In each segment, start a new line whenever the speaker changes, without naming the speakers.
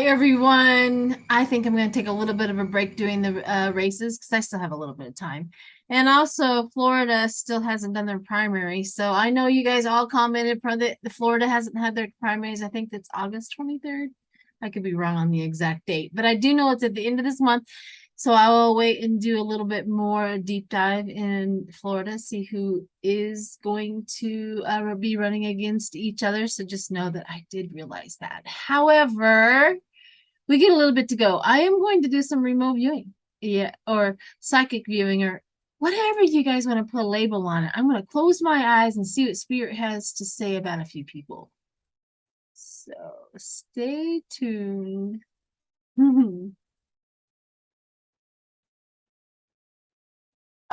everyone. I think I'm going to take a little bit of a break doing the races because I still have a little bit of time. And also, Florida still hasn't done their primary. So I know you guys all commented that the Florida hasn't had their primaries. I think that's August 23rd. I could be wrong on the exact date, but I do know it's at the end of this month. So I will wait and do a little bit more deep dive in Florida, see who is going to be running against each other. So just know that I did realize that. However, we get a little bit to go. I am going to do some remote viewing, yeah, or psychic viewing, or whatever you guys want to put a label on it. I'm going to close my eyes and see what Spirit has to say about a few people. So stay tuned.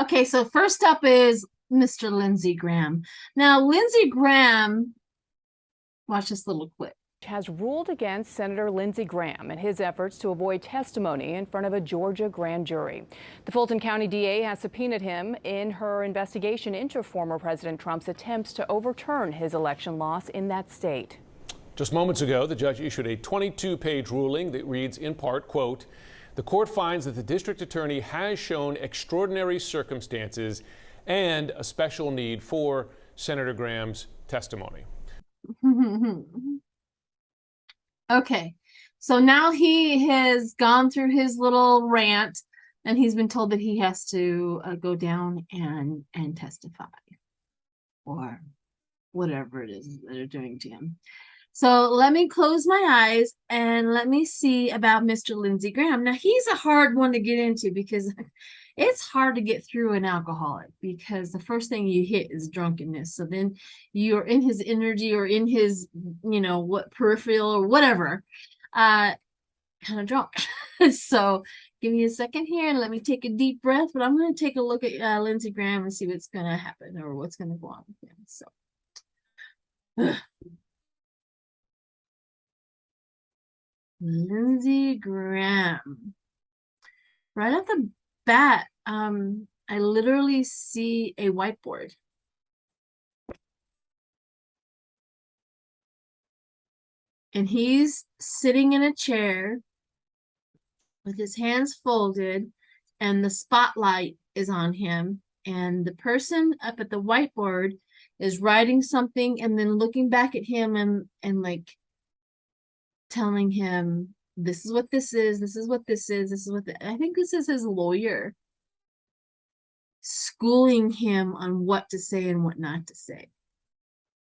Okay, so first up is Mr. Lindsey Graham. Now, Lindsey Graham, watch this little clip.
Has ruled against Senator Lindsey Graham and his efforts to avoid testimony in front of a Georgia grand jury. The Fulton County DA has subpoenaed him in her investigation into former President Trump's attempts to overturn his election loss in that state.
Just moments ago, the judge issued a 22-page ruling that reads in part, quote, "The court finds that the district attorney has shown extraordinary circumstances and a special need for Senator Graham's testimony."
Okay, so now he has gone through his little rant and he's been told that he has to go down and testify or whatever it is that they're doing to him. So let me close my eyes and let me see about Mr. Lindsey Graham. Now, he's a hard one to get into because it's hard to get through an alcoholic because the first thing you hit is drunkenness. So then you're in his energy or in his, what peripheral or whatever, kind of drunk. So give me a second here and let me take a deep breath. But I'm going to take a look at Lindsey Graham and see what's going to happen or what's going to go on with him. So. Lindsey Graham. Right off the bat, I literally see a whiteboard. And he's sitting in a chair with his hands folded, and the spotlight is on him. And the person up at the whiteboard is writing something and then looking back at him and like telling him, this is what this is, this is what this is, this is what I think this is his lawyer schooling him on what to say and what not to say.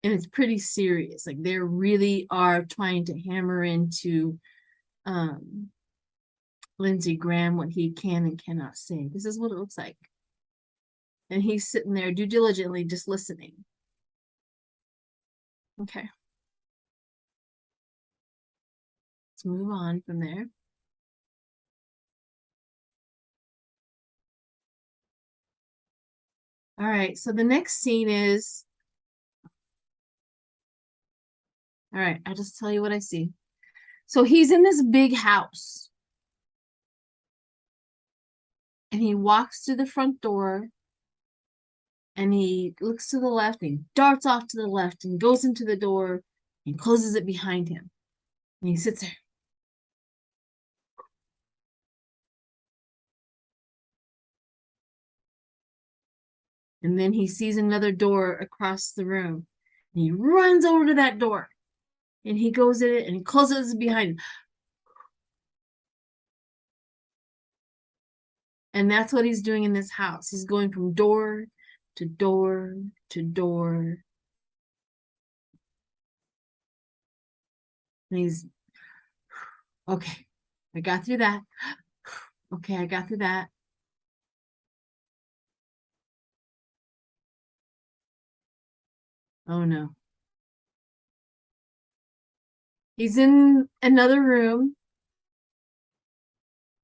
And it's pretty serious. Like they really are trying to hammer into Lindsey Graham what he can and cannot say. This is what it looks like. And he's sitting there due diligently just listening. Okay. Let's move on from there. All right, so the next scene is, all right, I'll just tell you what I see. So he's in this big house. And he walks through the front door. And he looks to the left and he darts off to the left and goes into the door and closes it behind him. And he sits there. And then he sees another door across the room. And he runs over to that door. And he goes in it and he closes it behind him. And that's what he's doing in this house. He's going from door to door to door. And he's, okay, I got through that. Okay, I got through that. Oh no. He's in another room.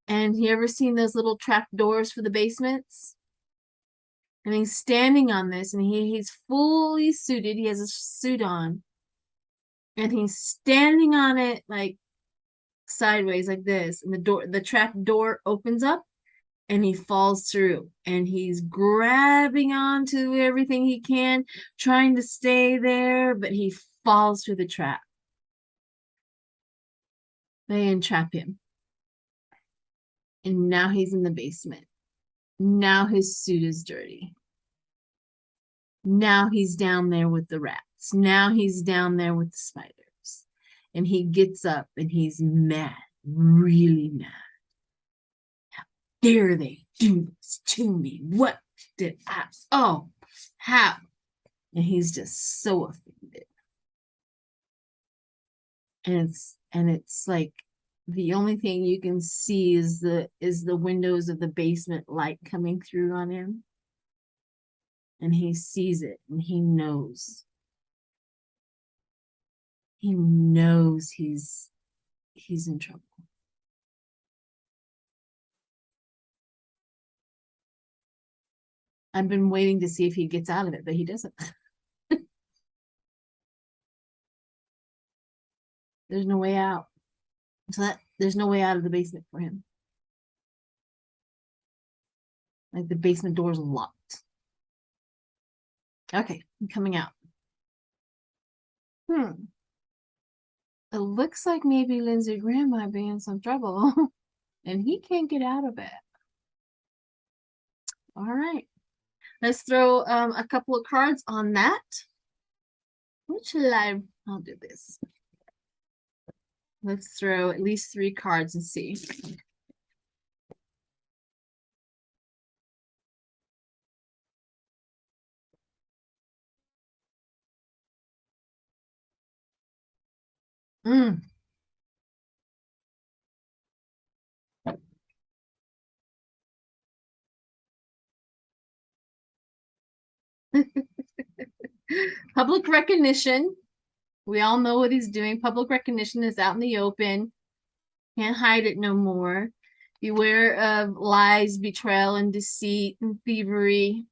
And you ever seen those little trap doors for the basements? And he's standing on this and he's fully suited. He has a suit on. And he's standing on it like sideways like this. And the trap door opens up and he falls through. And he's grabbing onto everything he can, trying to stay there, but he falls through the trap. They entrap him. And now he's in the basement. Now his suit is dirty. Now he's down there with the rats. Now he's down there with the spiders. And he gets up and he's mad, really mad. How dare they do this to me? What did I? Oh, how? And he's just so offended. And it's like the only thing you can see is the windows of the basement light coming through on him. And he sees it and he knows. He knows he's in trouble. I've been waiting to see if he gets out of it, but he doesn't. There's no way out. So there's no way out of the basement for him. Like the basement door's locked. Okay, I'm coming out. It looks like maybe Lindsey Graham might be in some trouble. And he can't get out of it. All right. Let's throw a couple of cards on that. What should I'll do this. Let's throw at least 3 cards and see. Public recognition. We all know what he's doing. Public recognition is out in the open. Can't hide it no more. Beware of lies, betrayal, and deceit and thievery.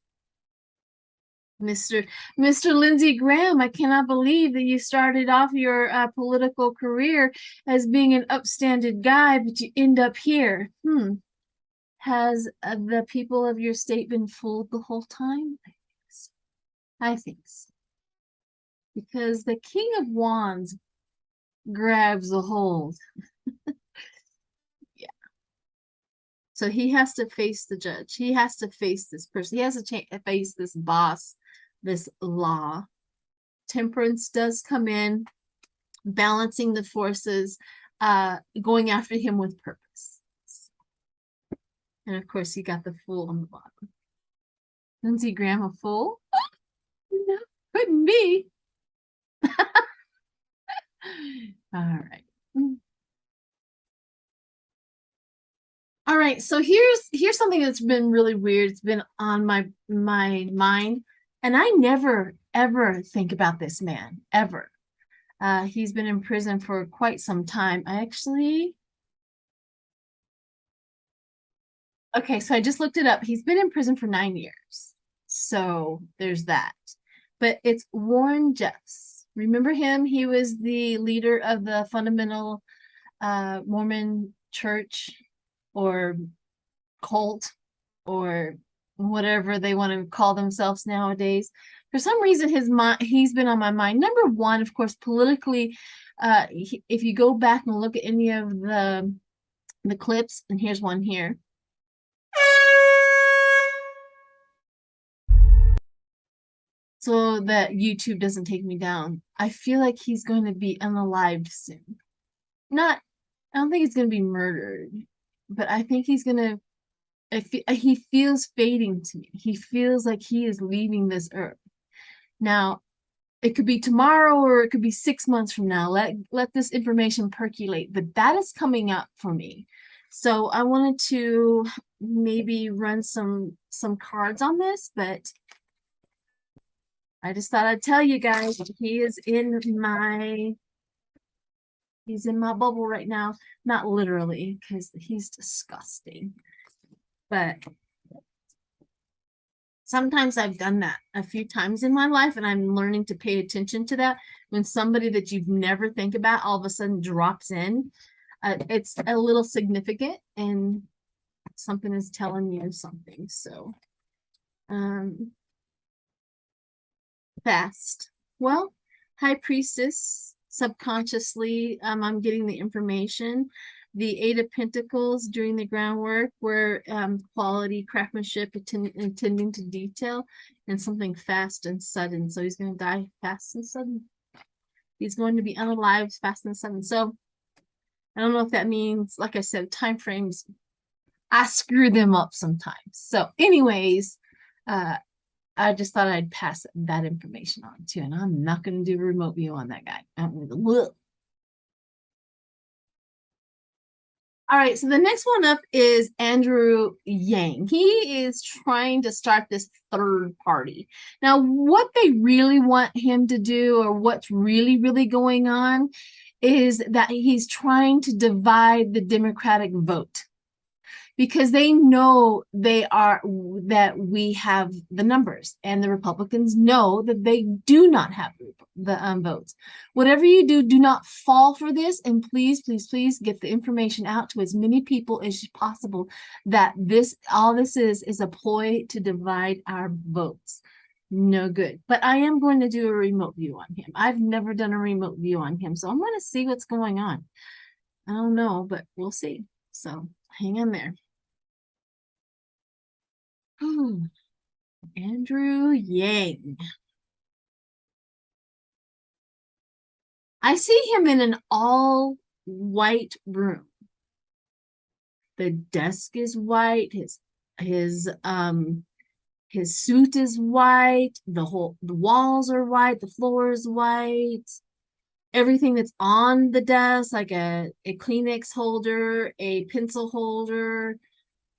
Mr. Lindsey Graham, I cannot believe that you started off your political career as being an upstanding guy, but you end up here. Has the people of your state been fooled the whole time? I think so. Because the King of Wands grabs a hold. Yeah. So he has to face the judge. He has to face this person. He has to face this boss, this law. Temperance does come in, balancing the forces, going after him with purpose. And of course, you got the Fool on the bottom. Lindsey Graham, a fool? No, couldn't be. All right. All right, so here's something that's been really weird. It's been on my mind, and I never ever think about this man ever. He's been in prison for quite some time. Okay, so I just looked it up. He's been in prison for 9 years. So there's that. But it's Warren Jeffs. Remember him? He was the leader of the fundamental Mormon church or cult or whatever they want to call themselves nowadays. For some reason, he's been on my mind. Number one, of course, politically, if you go back and look at any of the clips, and here's one here. So that YouTube doesn't take me down. I feel like he's going to be unalived soon. I don't think he's going to be murdered, but I think he's going to, he feels fading to me. He feels like he is leaving this earth. Now, it could be tomorrow or it could be 6 months from now. Let this information percolate, but that is coming up for me. So I wanted to maybe run some cards on this, but I just thought I'd tell you guys, he's in my bubble right now. Not literally, because he's disgusting. But sometimes I've done that a few times in my life, and I'm learning to pay attention to that. When somebody that you've never think about all of a sudden drops in, it's a little significant, and something is telling you something. So, fast. Well, High Priestess, subconsciously, I'm getting the information. The Eight of Pentacles, doing the groundwork, where quality craftsmanship, attending to detail, and something fast and sudden. So he's going to die fast and sudden. He's going to be unalived fast and sudden. So I don't know if that means, like I said, time frames, I screw them up sometimes. So anyways, I just thought I'd pass that information on too, and I'm not going to do a remote view on that guy. All right, so the next one up is Andrew Yang. He is trying to start this third party. Now, what they really want him to do, or what's really, really going on, is that he's trying to divide the Democratic vote, because they know that we have the numbers, and the Republicans know that they do not have the votes. Whatever you do, do not fall for this, and please, please, please get the information out to as many people as possible that all this is a ploy to divide our votes. No good. But I am going to do a remote view on him. I've never done a remote view on him, so I'm going to see what's going on. I don't know, but we'll see. So hang in there. Andrew Yang. I see him in an all white room. The desk is white, his suit is white, the walls are white, the floor is white. Everything that's on the desk, like a Kleenex holder, a pencil holder,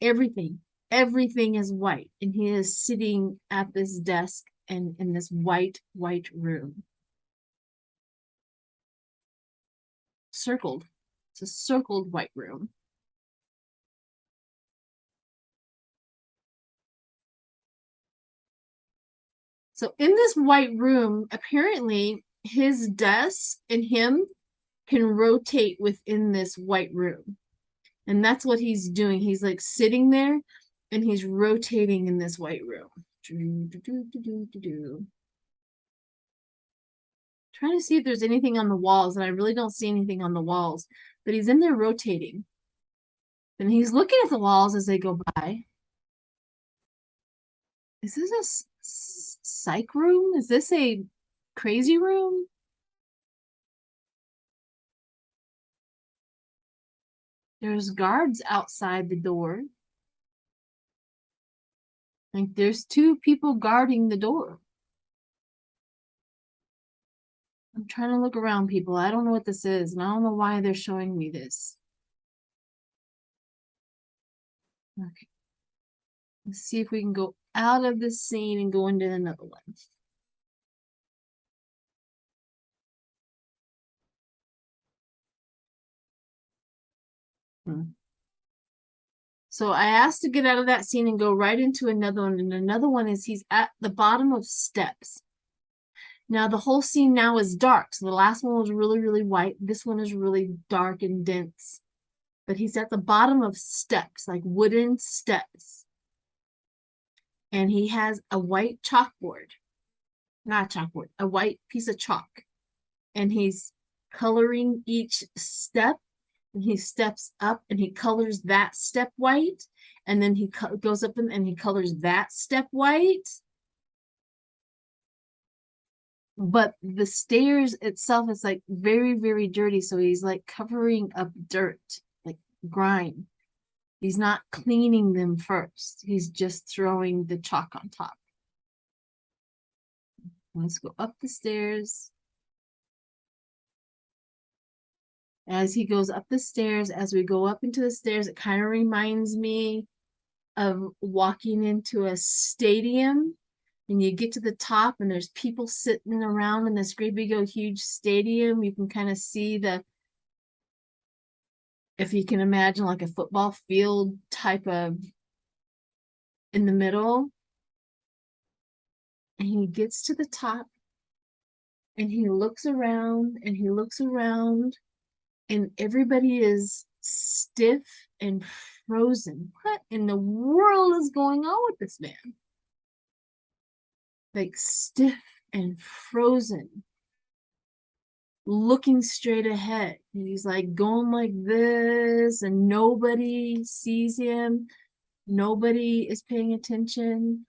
everything is white, and he is sitting at this desk and in this white room, circled. It's a circled white room. So in this white room, apparently his desk and him can rotate within this white room, and that's what he's doing. He's like sitting there and he's rotating in this white room. Trying to see if there's anything on the walls, and I really don't see anything on the walls, but he's in there rotating. And he's looking at the walls as they go by. Is this a psych room? Is this a crazy room? There's guards outside the door. Like there's two people guarding the door. I'm trying to look around, people. I don't know what this is, and I don't know why they're showing me this. Okay. Let's see if we can go out of this scene and go into another one. So I asked to get out of that scene and go right into another one. And another one is he's at the bottom of steps. Now the whole scene now is dark. So the last one was really, really white. This one is really dark and dense. But he's at the bottom of steps, like wooden steps. And he has a white chalkboard. Not a chalkboard, a white piece of chalk. And he's coloring each step. And he steps up and he colors that step white. And then he goes up and he colors that step white. But the stairs itself is like very, very dirty. So he's like covering up dirt, like grime. He's not cleaning them first. He's just throwing the chalk on top. Let's go up the stairs. As he goes up the stairs, as we go up into the stairs, it kind of reminds me of walking into a stadium, and you get to the top and there's people sitting around in this great big old huge stadium. You can kind of see if you can imagine like a football field type of in the middle. And he gets to the top and he looks around and he looks around. And everybody is stiff and frozen. What in the world is going on with this man? Like stiff and frozen. looking straight ahead. He's like going like this, and nobody sees him. Nobody is paying attention.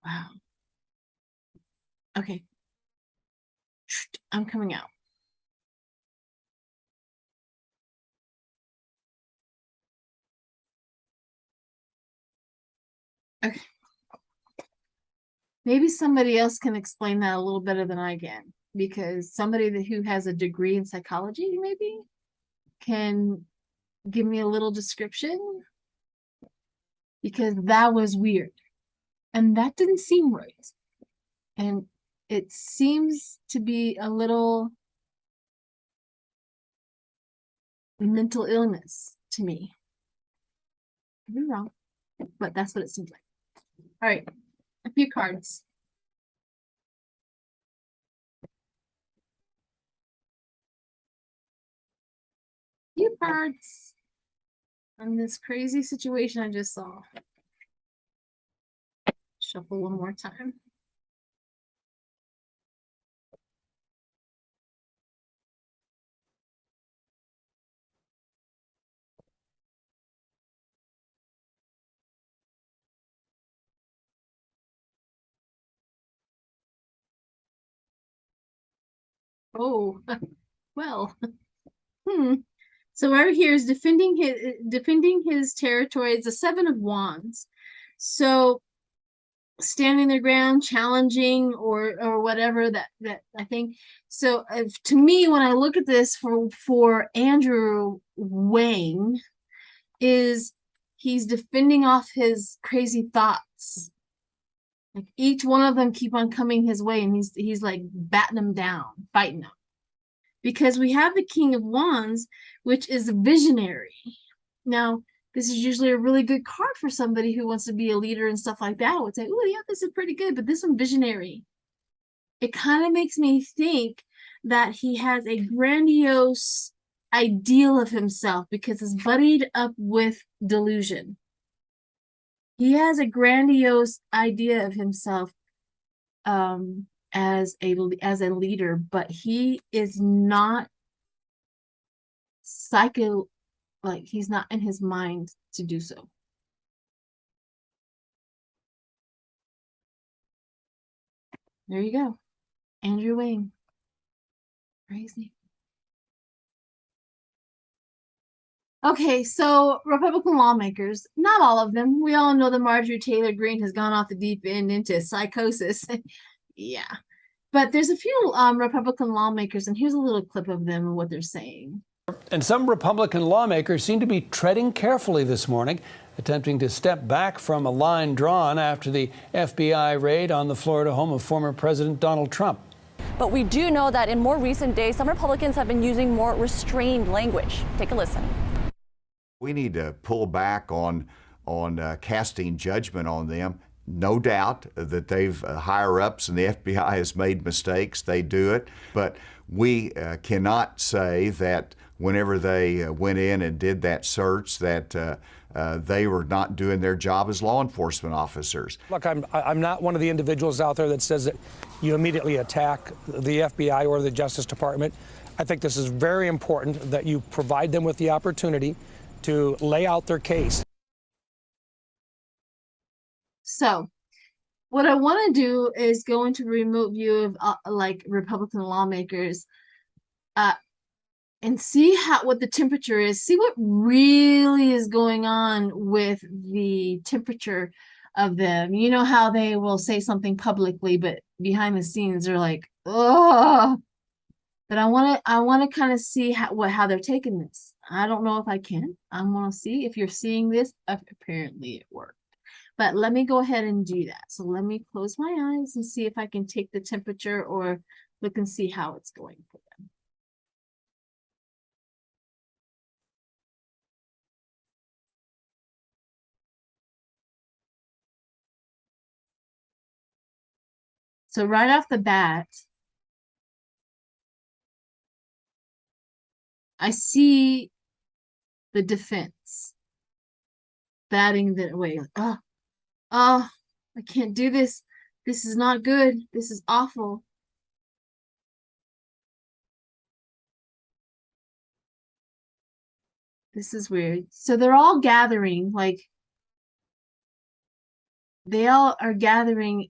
Wow. Okay. I'm coming out. Okay. Maybe somebody else can explain that a little better than I can, because somebody who has a degree in psychology maybe can give me a little description, because that was weird and that didn't seem right. And it seems to be a little mental illness to me. Could be wrong, but that's what it seems like. All right, a few cards. Few cards on this crazy situation I just saw. Shuffle one more time. Oh, well. So right here is defending his territory. It's a 7 of Wands. So standing their ground, challenging, or whatever that I think. So to me, when I look at this for Andrew Wang, is he's defending off his crazy thoughts. Like each one of them keep on coming his way, and he's like batting them down, fighting them. Because we have the King of Wands, which is a visionary. Now, this is usually a really good card for somebody who wants to be a leader and stuff like that. I would say, oh yeah, this is pretty good, but this one, visionary. It kind of makes me think that he has a grandiose ideal of himself, because it's buddied up with delusion. He has a grandiose idea of himself as a leader, but he is not like he's not in his mind to do so. There you go. Andrew Wang. Crazy. Okay, so Republican lawmakers, not all of them. We all know that Marjorie Taylor Greene has gone off the deep end into psychosis. Yeah. But there's a few Republican lawmakers, and here's a little clip of them and what they're saying.
And some Republican lawmakers seem to be treading carefully this morning, attempting to step back from a line drawn after the FBI raid on the Florida home of former President Donald Trump.
But we do know that in more recent days, some Republicans have been using more restrained language. Take a listen.
We need to pull back on casting judgment on them. No doubt that they've higher ups and the FBI has made mistakes. They do it. But we cannot say that whenever they went in and did that search that they were not doing their job as law enforcement officers.
Look, I'm not one of the individuals out there that says that you immediately attack the FBI or the Justice Department. I think this is very important that you provide them with the opportunity to lay out their case.
So what I want to do is go into remote view of like Republican lawmakers and see what the temperature is, see what really is going on with the temperature of them. You know how they will say something publicly, but behind the scenes they're like, oh. But I want to kind of see how they're taking this. I don't know if I can. I want to see if you're seeing this. Apparently it worked. But let me go ahead and do that. So let me close my eyes and see if I can take the temperature or look and see how it's going for them. So right off the bat, I see the defense batting that away. Like, oh, I can't do this. This is not good. This is awful. This is weird. So they're all gathering, like they all are gathering.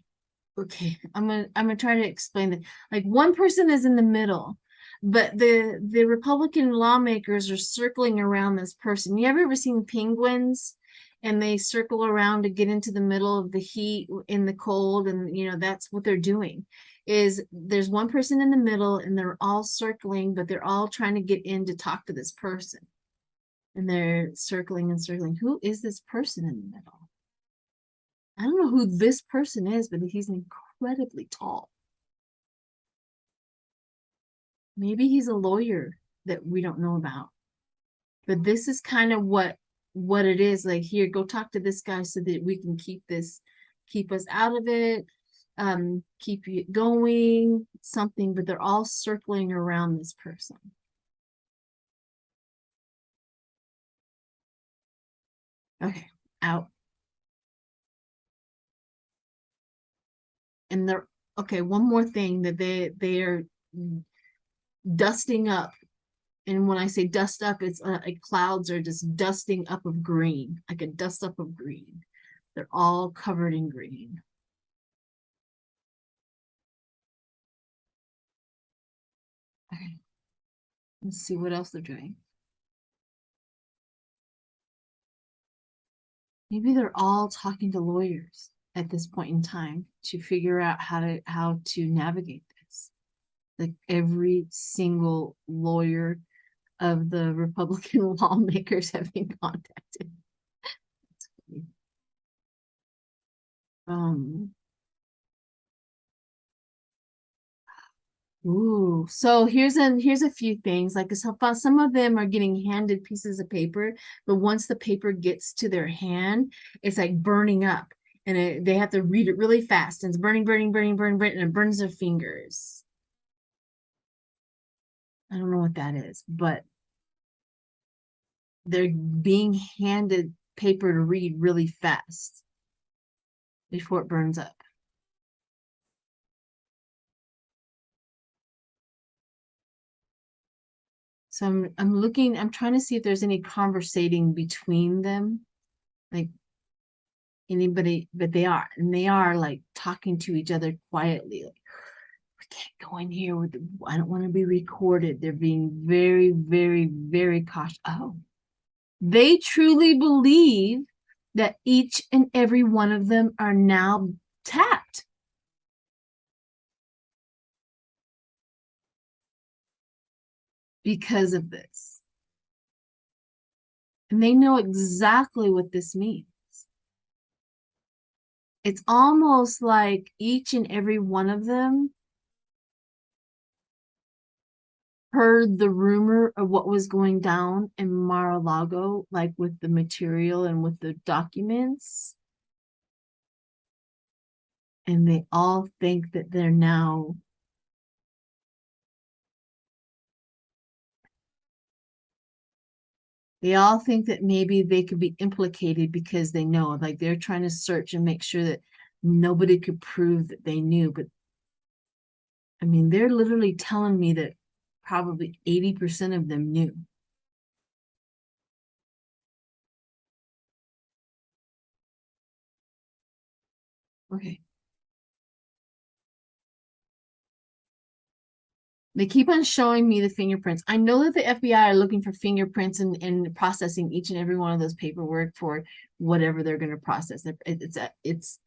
Okay, I'm gonna try to explain it. Like one person is in the middle, but the Republican lawmakers are circling around this person. You ever seen penguins and they circle around to get into the middle of the heat in the cold, and you know that's what they're doing. Is there's one person in the middle and they're all circling, but they're all trying to get in to talk to this person. And they're circling and circling. Who is this person in the middle? I don't know who this person is, but he's incredibly tall. Maybe he's a lawyer that we don't know about. But this is kind of what it is. Like, here, go talk to this guy so that we can keep us out of it, keep it going, something, but they're all circling around this person. Okay, out. And they're okay, one more thing that they are dusting up. And when I say dust up, it's like clouds are just dusting up of green, like a dust up of green. They're all covered in green. Okay, let's see what else they're doing. Maybe they're all talking to lawyers at this point in time to figure out how to navigate this. Like every single lawyer of the Republican lawmakers have been contacted. Ooh, so here's a few things. Like some of them are getting handed pieces of paper, but once the paper gets to their hand, it's like burning up, and they have to read it really fast, and it's burning, and it burns their fingers. I don't know what that is, but they're being handed paper to read really fast before it burns up. So I'm trying to see if there's any conversating between them, like anybody, but they are like talking to each other quietly. Like, we can't go in here I don't want to be recorded. They're being very, very, very cautious. Oh, they truly believe that each and every one of them are now tapped. Because of this. And they know exactly what this means. It's almost like each and every one of them heard the rumor of what was going down in Mar-a-Lago, like with the material and with the documents. And they all think that they're now they all think that maybe they could be implicated because they know, like they're trying to search and make sure that nobody could prove that they knew. But I mean, they're literally telling me that probably 80% of them knew. Okay. They keep on showing me the fingerprints. I know that the FBI are looking for fingerprints and processing each and every one of those paperwork for whatever they're going to process. It's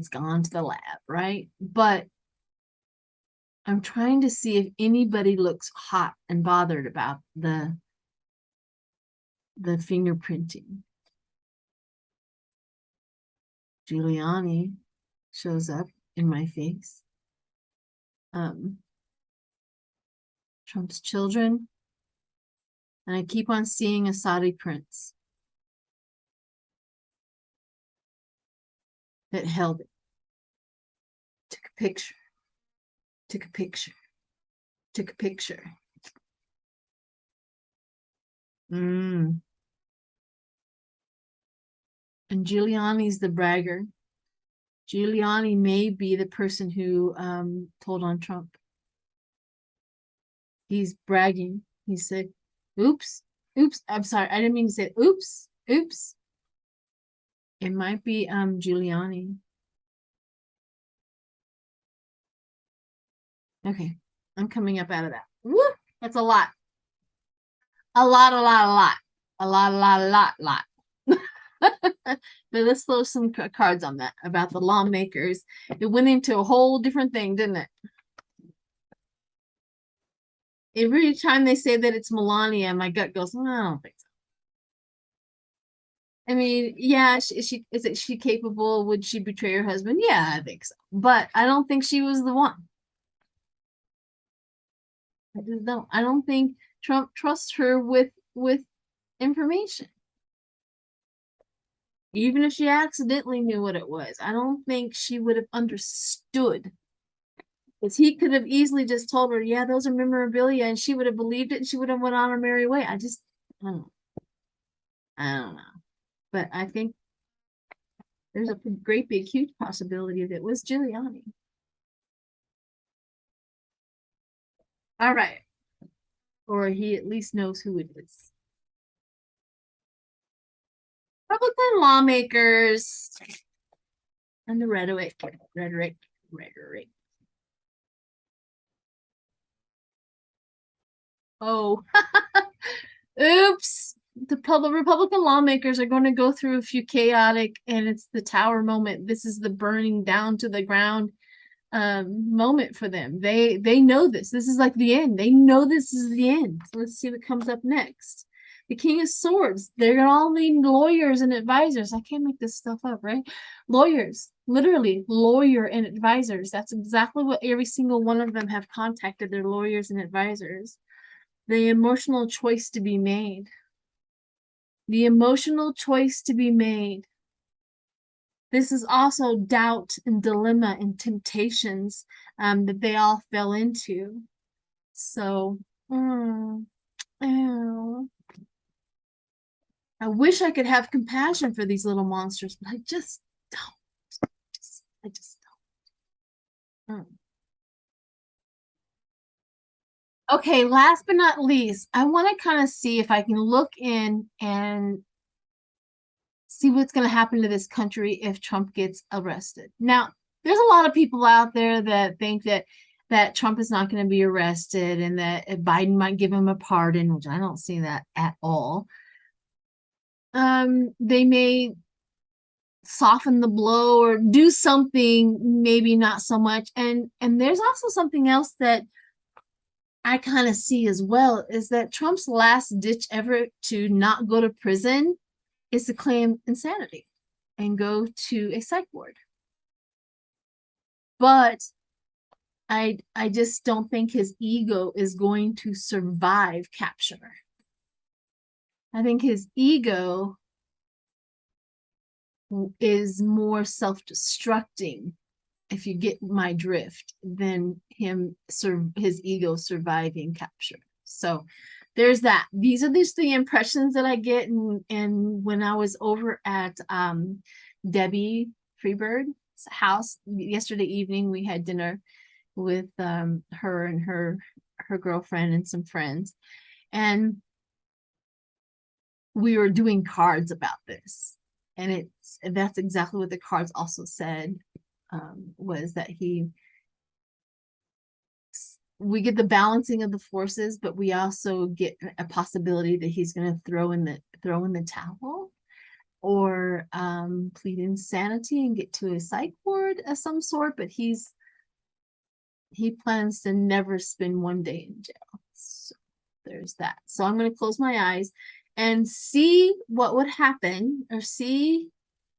gone to the lab, right? But I'm trying to see if anybody looks hot and bothered about the fingerprinting. Giuliani shows up in my face. Trump's children, and I keep on seeing a Saudi prince that held it, took a picture, took a picture, took a picture. And Giuliani's the bragger. Giuliani may be the person who told on Trump. He's bragging. He said, oops, Oops, I'm sorry. I didn't mean to say oops. Oops. It might be Giuliani. Okay, I'm coming up out of that. Woo! That's a lot. A lot, a lot, a lot. A lot, a lot, a lot, lot. But let's throw some cards on that about the lawmakers. It went into a whole different thing, didn't it? Every time they say that it's Melania, my gut goes, "Oh, I don't think so." I mean, yeah, is she capable? Would she betray her husband? Yeah, I think so. But I don't think she was the one. I just don't. I don't think Trump trusts her with information. Even if she accidentally knew what it was, I don't think she would have understood. Because he could have easily just told her, yeah, those are memorabilia, and she would have believed it and she would have went on her merry way. I don't know. I don't know. But I think there's a great big huge possibility that it was Giuliani. All right. Or he at least knows who it is. Republican lawmakers and the rhetoric. Oh, oops. The Republican lawmakers are going to go through a few chaotic, and it's the tower moment. This is the burning down to the ground moment for them. They know this. This is like the end. They know this is the end. So let's see what comes up next. The King of Swords. They're gonna all need lawyers and advisors. I can't make this stuff up, right? Lawyers, literally lawyer and advisors. That's exactly what every single one of them have contacted their lawyers and advisors. The emotional choice to be made. The emotional choice to be made. This is also doubt and dilemma and temptations that they all fell into. So, I wish I could have compassion for these little monsters, but I just don't. I just don't. Okay, last but not least, I want to kind of see if I can look in and see what's going to happen to this country if Trump gets arrested. Now, there's a lot of people out there that think that Trump is not going to be arrested and that Biden might give him a pardon, which I don't see that at all. They may soften the blow or do something, maybe not so much. And there's also something else that I kind of see as well, is that Trump's last ditch effort to not go to prison is to claim insanity and go to a psych ward. But I just don't think his ego is going to survive capture. I think his ego is more self-destructing, if you get my drift, than his ego surviving capture. So there's that. These are just the impressions that I get. And when I was over at Debbie Freebird's house yesterday evening, we had dinner with her and her girlfriend and some friends, and we were doing cards about this. And that's exactly what the cards also said, was that we get the balancing of the forces, but we also get a possibility that he's going to throw in the towel or plead insanity and get to a psych ward of some sort. But he plans to never spend one day in jail. So there's that. So I'm going to close my eyes and see what would happen, or see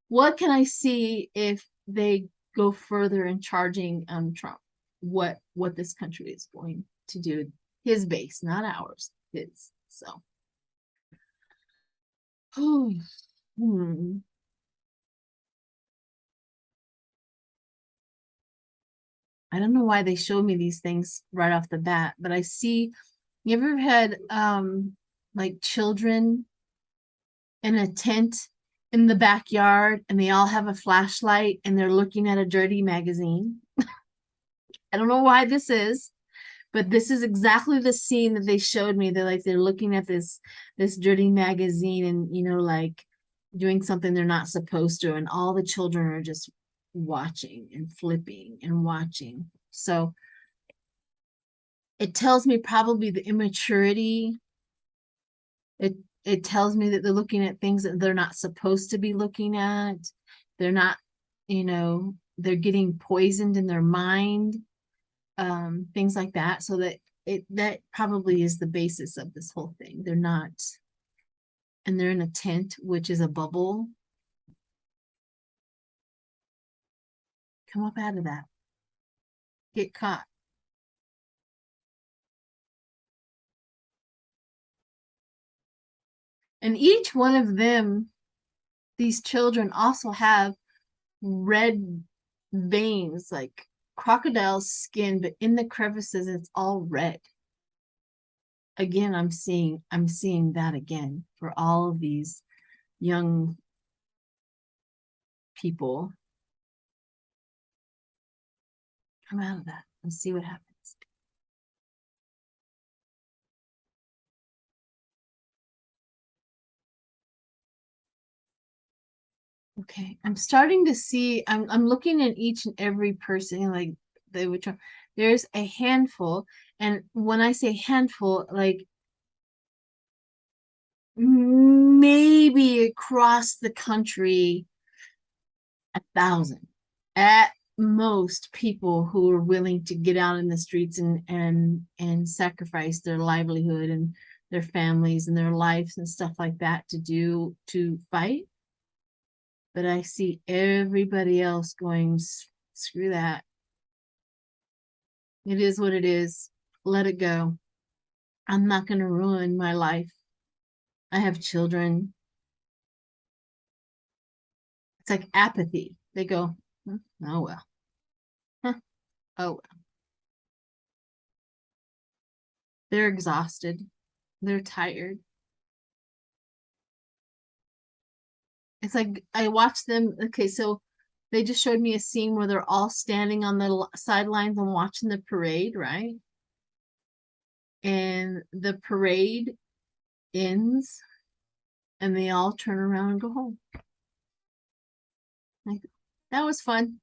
what can I see if they go further in charging Trump. What this country is going to do, his base, not ours, his. So I don't know why they showed me these things right off the bat, but I see, you ever had like children in a tent in the backyard and they all have a flashlight and they're looking at a dirty magazine? I don't know why this is, But this is exactly the scene that they showed me. They're looking at this dirty magazine and, you know, like doing something they're not supposed to, and all the children are just watching and flipping and watching. So it tells me probably the immaturity. It tells me that they're looking at things that they're not supposed to be looking at. They're not, you know, they're getting poisoned in their mind, things like that. So that probably is the basis of this whole thing. They're not, and they're in a tent, which is a bubble. Come up out of that. Get caught. And each one of them, these children also have red veins, like crocodile skin, but in the crevices, it's all red. Again, I'm seeing that again for all of these young people. Come out of that and see what happens. Okay, I'm starting to see, I'm looking at each and every person, like they would try. There's a handful, and when I say handful, like maybe across the country, 1,000 at most, people who are willing to get out in the streets and sacrifice their livelihood and their families and their lives and stuff like that to fight. But I see everybody else going, screw that. It is what it is. Let it go. I'm not going to ruin my life. I have children. It's like apathy. They go, oh well. Huh. Oh well. They're exhausted. They're tired. It's like I watched them. Okay, so they just showed me a scene where they're all standing on the sidelines and watching the parade, right? And the parade ends and they all turn around and go home. Like, that was fun.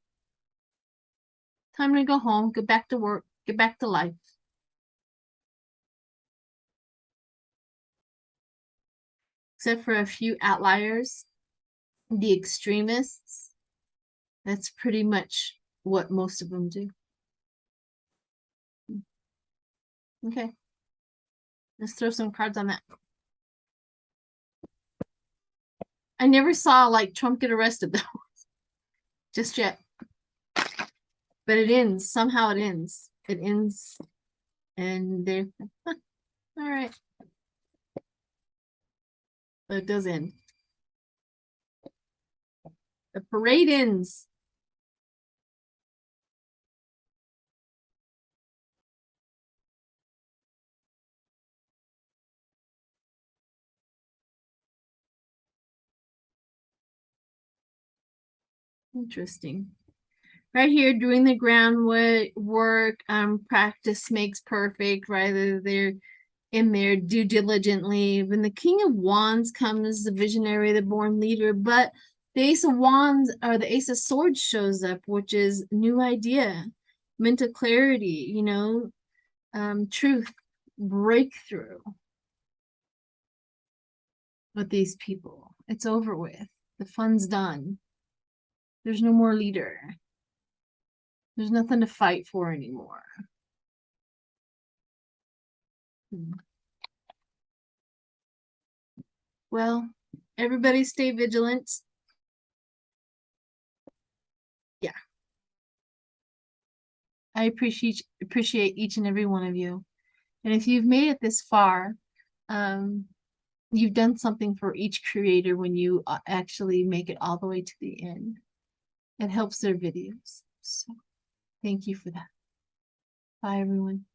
Time to go home, get back to work, get back to life. Except for a few outliers, the extremists, that's pretty much what most of them do. Okay. Let's throw some cards on that. I never saw like Trump get arrested though. Just yet. But it ends. Somehow it ends. It ends. And they're all right. But it does end. The parade ends. Interesting. Right here, doing the groundwork, practice makes perfect, right? They're in there, do diligently. When the King of Wands comes, the visionary, the born leader, but the Ace of Wands or the Ace of Swords shows up, which is new idea, mental clarity, you know, truth, breakthrough with these people. It's over with. The fun's done. There's no more leader. There's nothing to fight for anymore. Well, everybody stay vigilant. Yeah. I appreciate each and every one of you. And if you've made it this far, you've done something for each creator when you actually make it all the way to the end. It helps their videos. So thank you for that. Bye, everyone.